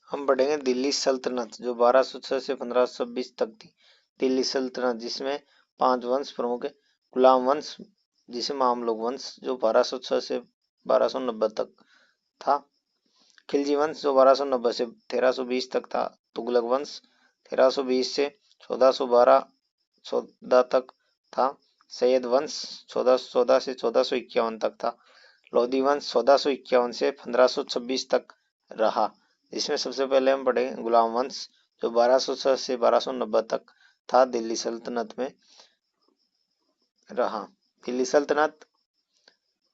हम पढ़ेंगे दिल्ली सल्तनत जो 1206 से 1520 तक थी। दिल्ली सल्तनत जिसमें 5 वंश प्रमुख है। गुलाम वंश जिसे मामलुक वंश जो 1206 से 1290 तक था। खिलजी वंश जो 1290 से 1320 तक था। तुगलक वंश 1320 से 1412 तक था। सैयद वंश 1414 से 1451 तक था। लोधी वंश 1451 से 1526 तक रहा। इसमें सबसे पहले हम पढ़ेंगे गुलाम वंश जो 1206 से 1290 तक था, दिल्ली सल्तनत में रहा। दिल्ली सल्तनत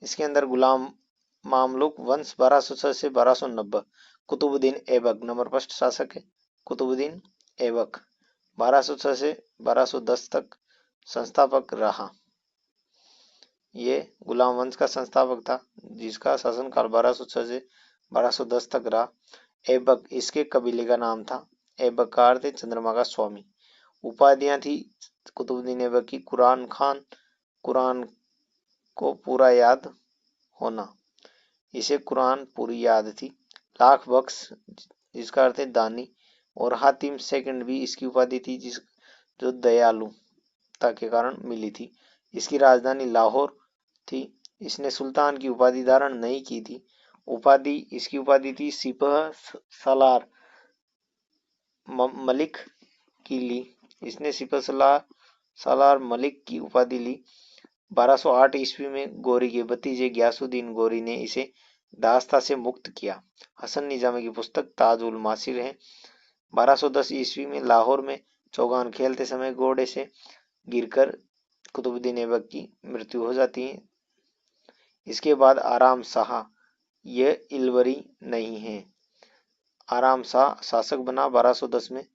इसके अंदर गुलाम मामलुक वंश 1206 से 1290। कुतुबुद्दीन ऐबक नंबर फर्स्ट शासक है। कुतुबुद्दीन ऐबक 1206 से 1210 तक संस्थापक रहा। ये गुलाम वंश का संस्थापक था जिसका शासनकाल 1206 से 1210 तक रहा। ऐबक इसके कबीले का नाम था। ऐबक का अर्थ है चंद्रमा का स्वामी। उपाधियां थी कुतुबुद्दीन ऐबक की कुरान खान, कुरान को पूरा याद होना, इसे कुरान पूरी याद थी। लाख बख्श जिसका अर्थ है दानी, और हातिम सेकंड भी इसकी उपाधि थी जो दयालुता के कारण मिली थी। इसकी राजधानी लाहौर थी। इसने सुल्तान की उपाधि धारण नहीं की थी। इसकी उपाधि थी सिपह सलार मलिक की ली। इसने सिपह सलार मलिक की उपाधि ली। 1208 ईस्वी में गोरी के भतीजे गयासुद्दीन गोरी ने इसे दास्ता से मुक्त किया। हसन निजामी की पुस्तक ताज उल मासिर है। 1210 ईस्वी में लाहौर में चौगान खेलते समय घोड़े से गिरकर कुतुबुद्दीन ऐबक की मृत्यु हो जाती है। इसके बाद आराम शाह, यह इलवरी नहीं है, आराम शाह शासक बना 1210 में।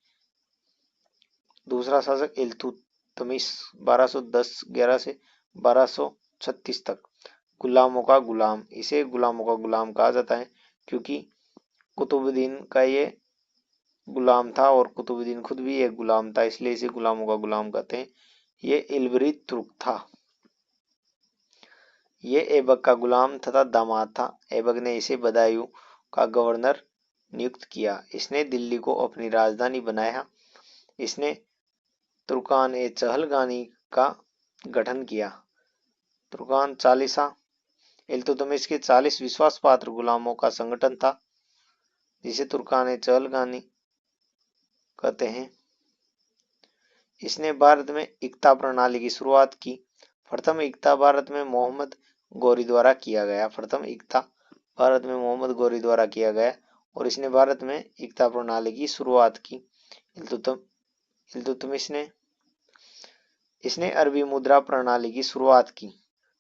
दूसरा शासक इल्तुतमिश 1210-11 से 1236 तक। गुलामों का गुलाम, इसे गुलामों का गुलाम कहा जाता है क्योंकि कुतुबुद्दीन का ये गुलाम था और कुतुबुद्दीन खुद भी एक गुलाम था, इसलिए इसे गुलामों का गुलाम कहते हैं। ये इलवरी तुर्क था। ये ऐबक का गुलाम तथा दामाद था। ऐबक ने इसे बदायूं का गवर्नर नियुक्त किया। इसने दिल्ली को अपनी राजधानी बनाया। इसने तुर्कान ए चहलगानी का गठन किया। तुर्कान चालीसा इल्तुतमिश के 40 विश्वास पात्र गुलामों का संगठन था जिसे तुर्कान ए चहलगानी कहते हैं। इसने भारत में इक्ता प्रणाली की शुरुआत की। प्रथम इक्ता भारत में मोहम्मद गौरी द्वारा किया गया। प्रथम इक्ता भारत में मोहम्मद गौरी द्वारा किया गया और इसने भारत में इक्ता प्रणाली की शुरुआत की। इल्तुतमिश ने इसने अरबी मुद्रा प्रणाली की शुरुआत की।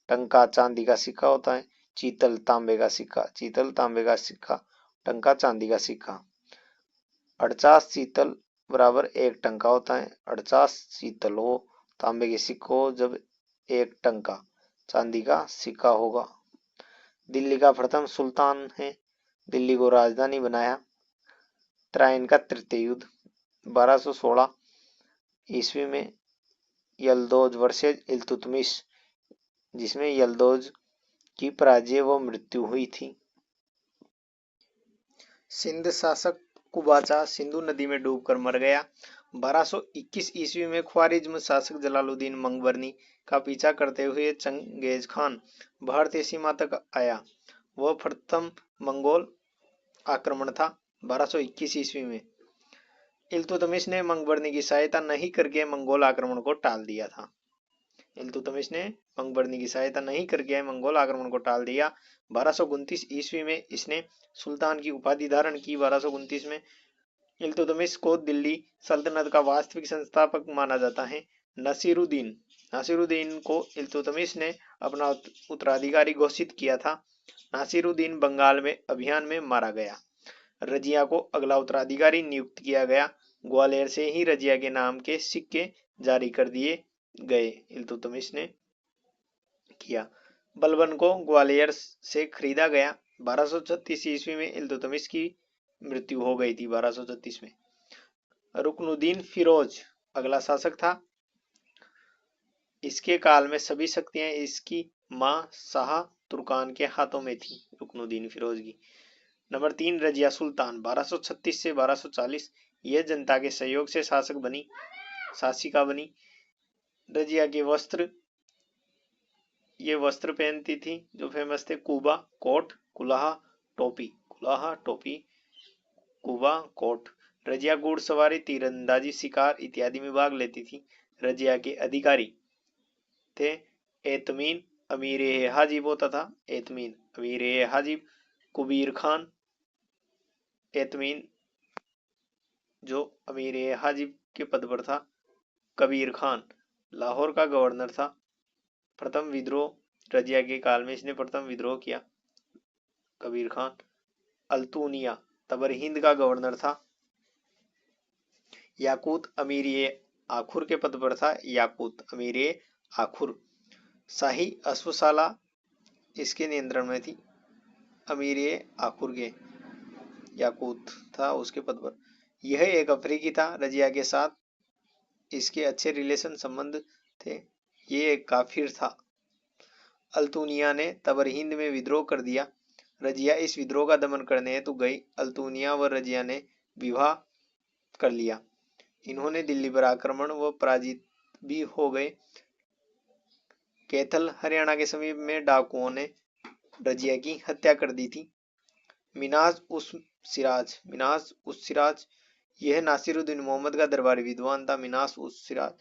टंका चांदी का सिक्का होता है। चीतल तांबे का सिक्का, चीतल तांबे का सिक्का, टंका चांदी का सिक्का। 48 चीतल बराबर 1 टंका होता है। 48 चीतल हो तांबे के सिक्को जब 1 टंका चांदी का सिक्का होगा। दिल्ली का प्रथम सुल्तान है। दिल्ली को राजधानी बनाया। त्राइन का तृतीय युद्ध 1216 ईस्वी में यल्दौज वर्सेज इल्तुतमिश, जिसमें यल्दौज की पराजय व मृत्यु हुई थी। सिंध शासक कुबाचा सिंधु नदी में डूबकर मर गया। 1221 ईस्वी में ख्वारिज्म शासक जलालुद्दीन मंगबरनी का पीछा करते हुए चंगेज खान भारतीय सीमा तक आया। वह प्रथम मंगोल आक्रमण था 1221 ईस्वी में। इल्तुतमिश ने मंगबरनी की सहायता नहीं करके मंगोल आक्रमण को टाल दिया था। इल्तुतमिश ने मंगबरनी की सहायता नहीं करके मंगोल आक्रमण को टाल दिया। 1229 ईस्वी में इसने सुल्तान की उपाधि धारण की। 1229 में इल्तुतमिश को दिल्ली सल्तनत का वास्तविक संस्थापक माना जाता है। नासिरुद्दीन को इल्तुतमिश ने अपना उत्तराधिकारी घोषित किया था। नासिरुद्दीन बंगाल में अभियान में मारा गया। रजिया को अगला उत्तराधिकारी नियुक्त किया गया। ग्वालियर से ही रजिया के नाम के सिक्के जारी कर दिए गए। इल्तुतमिश ने किया। बलबन को ग्वालियर से खरीदा गया। 1236 ईस्वी में इल्तुतमिश की मृत्यु हो गई थी। 1236 में रुकनुद्दीन फिरोज अगला शासक था। इसके काल में सभी शक्तियां इसकी मां शाह तुर्कान के हाथों में थी। रुकनुद्दीन फिरोज की नंबर 3 रजिया सुल्तान 1236 से 1240, यह जनता के सहयोग से शासिका बनी। रजिया के वस्त्र, ये वस्त्र पहनती थी जो फेमस थे, कुबा कोट, कुलाहा टोपी, कुलाहा टोपी, कुबा कोट। रजिया घुड़सवारी, तीरंदाजी, शिकार इत्यादि में भाग लेती थी। रजिया के अधिकारी थे एतमीन अमीर हाजिब होता था, एतमीन अमीर हाजिब, कुबीर खान, एतमीन जो अमीर हाजिब के पद पर था, कबीर खान लाहौर का गवर्नर था। प्रथम विद्रोह, रजिया के काल में इसने प्रथम विद्रोह किया, कबीर खान। अल्तुनिया तबर हिंद का गवर्नर था। याकूत अमीर आखुर के पद पर था, याकूत अमीर आखुर। शाही अश्वशाला इसके नियंत्रण में थी, अमीर आखुर के याकूत था उसके पद पर। यह एक अफ्रीकी था, रजिया के साथ इसके अच्छे रिलेशन संबंध थे। ये एक काफिर था। अल्तुनिया ने तबर हिंद में विद्रोह कर दिया। रजिया इस विद्रोह का दमन करने हेतु गई। अल्तुनिया व रजिया ने विवाह कर लिया। इन्होंने दिल्ली पर आक्रमण व पराजित भी हो गए। कैथल हरियाणा के समीप में डाकुओं ने रजिया की हत्या कर दी थी। मिनाज उस सिराज, यह नासिरुद्दीन मोहम्मद का दरबारी विद्वान था। मिनास उस सिराज,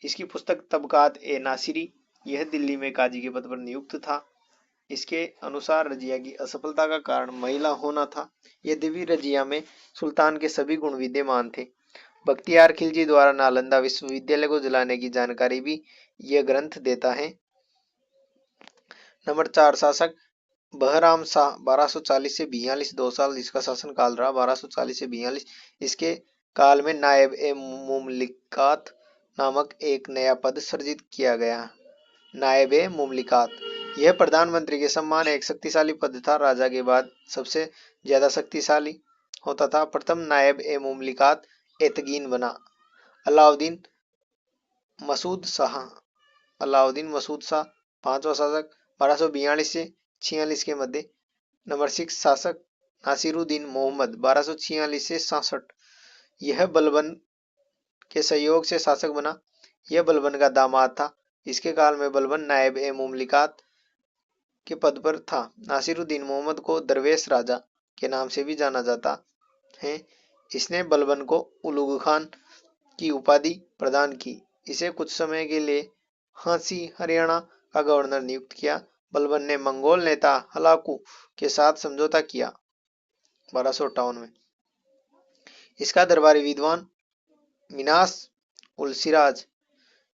इसकी पुस्तक तबकात ए नासिरी, यह दिल्ली में काजी के पद पर नियुक्त था। इसके अनुसार रजिया की असफलता का कारण महिला होना था। यद्यपि रजिया में सुल्तान के सभी गुण विद्यमान थे। बख्तियार खिलजी द्वारा नालंदा विश्वविद्यालय को जलाने की जानकारी भी यह ग्रंथ देता है। नंबर 4 शासक बहराम शाह 1240 से 42, 2 साल इसका शासन काल रहा, 1240 से 42। इसके काल में नायब ए मुमलिकात नामक एक नया पद सृजित किया गया। नायब ए मुमलिकात, यह प्रधानमंत्री के समान एक शक्तिशाली पद था। राजा के बाद सबसे ज्यादा शक्तिशाली होता था। प्रथम नायब ए मुमलिकात एतगीन बना अलाउद्दीन मसूद शाह। अलाउद्दीन मसूद शाह 5वां शासक 1242 से 46 के मध्य। नंबर 6 शासक नासिरुद्दीन मोहम्मद 1246 से 66, यह बलबन के सहयोग से शासक बना। यह बलबन का दामाद था। इसके काल में बलबन नायब ए मुमलिकात के पद पर था। नासिरुद्दीन मोहम्मद को दरवेश राजा के नाम से भी जाना जाता है। इसने बलबन को उलुग खान की उपाधि प्रदान की। इसे कुछ समय के लिए हांसी हरियाणा का गवर्नर नियुक्त किया। बलबन ने मंगोल नेता हलाकू के साथ समझौता किया 1258 में। इसका दरबारी विद्वान मिनास उल सिराज,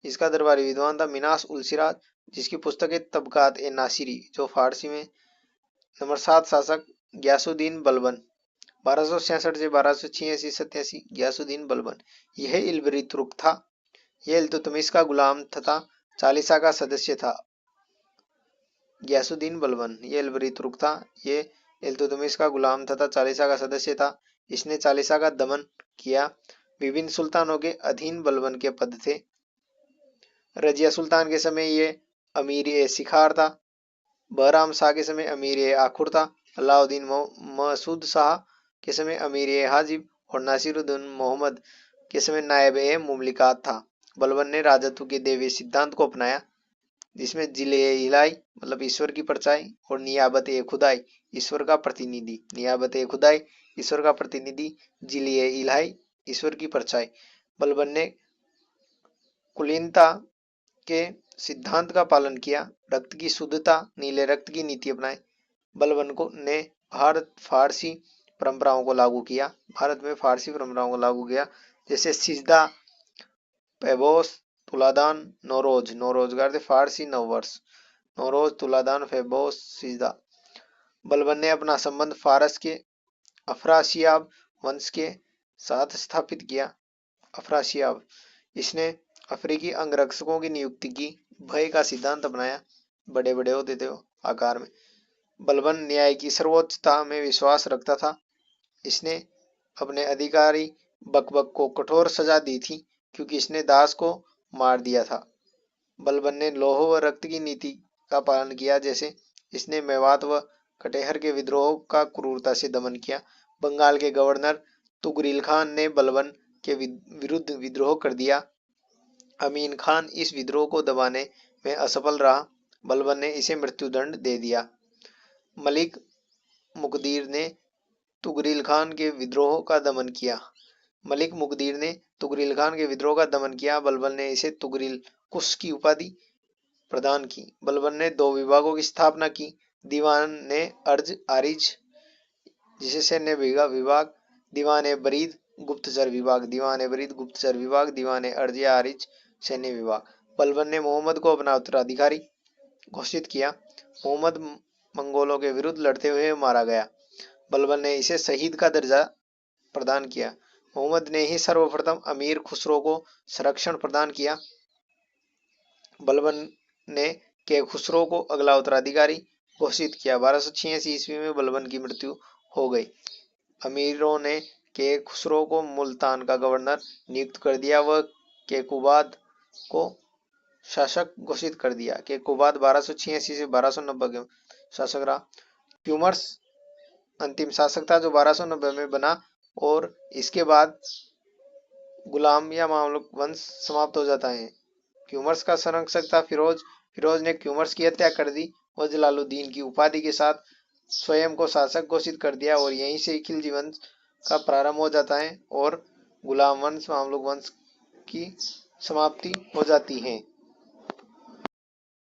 इसका दरबारी विद्वान था मिनास उल सिराज, जिसकी पुस्तक है तबकात ए नासिरी जो फारसी में। नंबर 7 शासक गयासुद्दीन बलबन 1266 से 1286-87, गयासुद्दीन बलबन, यह इलबरी तुर्क था। यह इल्तुतमिश का गुलाम तथा चालीसा का सदस्य था। गयासुद्दीन बलबन यह इलबरी तुर्क था। यह इल्तुतमिश का गुलाम तथा चालीसा का सदस्य था। इसने चालीसा का दमन किया। विभिन्न सुल्तानों के अधीन बलबन के पद थे। रजिया सुल्तान के समय ये अमीर ए शिखार था। बहराम शाह के समय अमीर ए आखुर था। अलाउद्दीन मसूद शाह के समय अमीर ए हाजिब और नासिरुद्दीन मोहम्मद के समय नायब ए मुमलिकात था। बलबन ने राजत्व के दैवीय सिद्धांत को अपनाया, जिसमें जिले इलाही मतलब ईश्वर की परछाई और नियाबत ए खुदाई ईश्वर का प्रतिनिधि, नियाबत ए खुदाई ईश्वर का प्रतिनिधि, जिले इलाही ईश्वर की परछाई। बलबन ने कुलीनता के सिद्धांत का पालन किया। रक्त की शुद्धता, नीले रक्त की नीति अपनाई। बलबन को ने भारत फारसी परंपराओं को लागू किया। भारत में फारसी परंपराओं को लागू किया, जैसे सिजदा, पैबोस, तुलादान, नौरोज, नौरोज का अर्थ फारसी नववर्ष, नौरोज, तुलादान, पैबोस, सिजदा। बलबन ने अपना संबंध फारस के अफरासियाब वंश के साथ स्थापित किया। अफरासियाब, इसने अफ्रीकी अंगरक्षकों की नियुक्ति की। भय का सिद्धांत अपनाया, बड़े बड़े होते थे आकार में। बलबन न्याय की सर्वोच्चता में विश्वास रखता था। इसने अपने अधिकारी बकबक को कठोर सजा दी थी, क्योंकि इसने दास को मार दिया था। बलबन ने लौह व रक्त की नीति का पालन किया, जैसे इसने मेवात व कटेहर के विद्रोह का क्रूरता से दमन किया। बंगाल के गवर्नर तुगरिल खान ने बलबन के विरुद्ध विद्रोह कर दिया। अमीन खान इस विद्रोह को दबाने में असफल रहा। बलबन ने इसे मृत्युदंड दे दिया। मलिक मुकदीर ने तुगरिल खान के विद्रोह का दमन किया। मलिक मुकदीर ने तुगरिल खान के विद्रोह का दमन किया। बलबन ने इसे तुगरिल कुश की उपाधि प्रदान की। बलबन ने 2 विभागों की स्थापना की। दीवान ने अर्ज आरिज जिसे सैन्य विभाग, दीवान बरीद गुप्तचर विभाग, दीवान बरीद गुप्तचर विभाग, दीवान अर्ज आरिज सैन्य विभाग। बलबन ने मोहम्मद को अपना उत्तराधिकारी घोषित किया। मोहम्मद मंगोलों के विरुद्ध लड़ते हुए मारा गया। बलबन ने इसे शहीद का दर्जा प्रदान किया। मोहम्मद ने ही सर्वप्रथम अमीर खुसरो को संरक्षण प्रदान किया। बलबन ने के खुसरो को अगला उत्तराधिकारी घोषित किया। 1286 ईस्वी में बलबन की मृत्यु हो गई। अमीरों ने के खुसरो को मुल्तान का गवर्नर नियुक्त कर दिया। वह के कुबाद को शासक घोषित कर दिया। के कुबाद 1286 से 1290 के शासक रहा। क्यूमर्स अंतिम शासक था जो 1290 में बना और इसके बाद गुलाम या मामलुक वंश समाप्त हो जाता है। क्यूमर्स का संरक्षक था फिरोज। फिरोज ने क्यूमर्स की हत्या कर दी। वह जलालुद्दीन की उपाधि के साथ स्वयं को शासक घोषित कर दिया और यहीं से खिलजी वंश का प्रारंभ हो जाता है और गुलाम वंश मामलुक वंश की समाप्ति हो जाती है।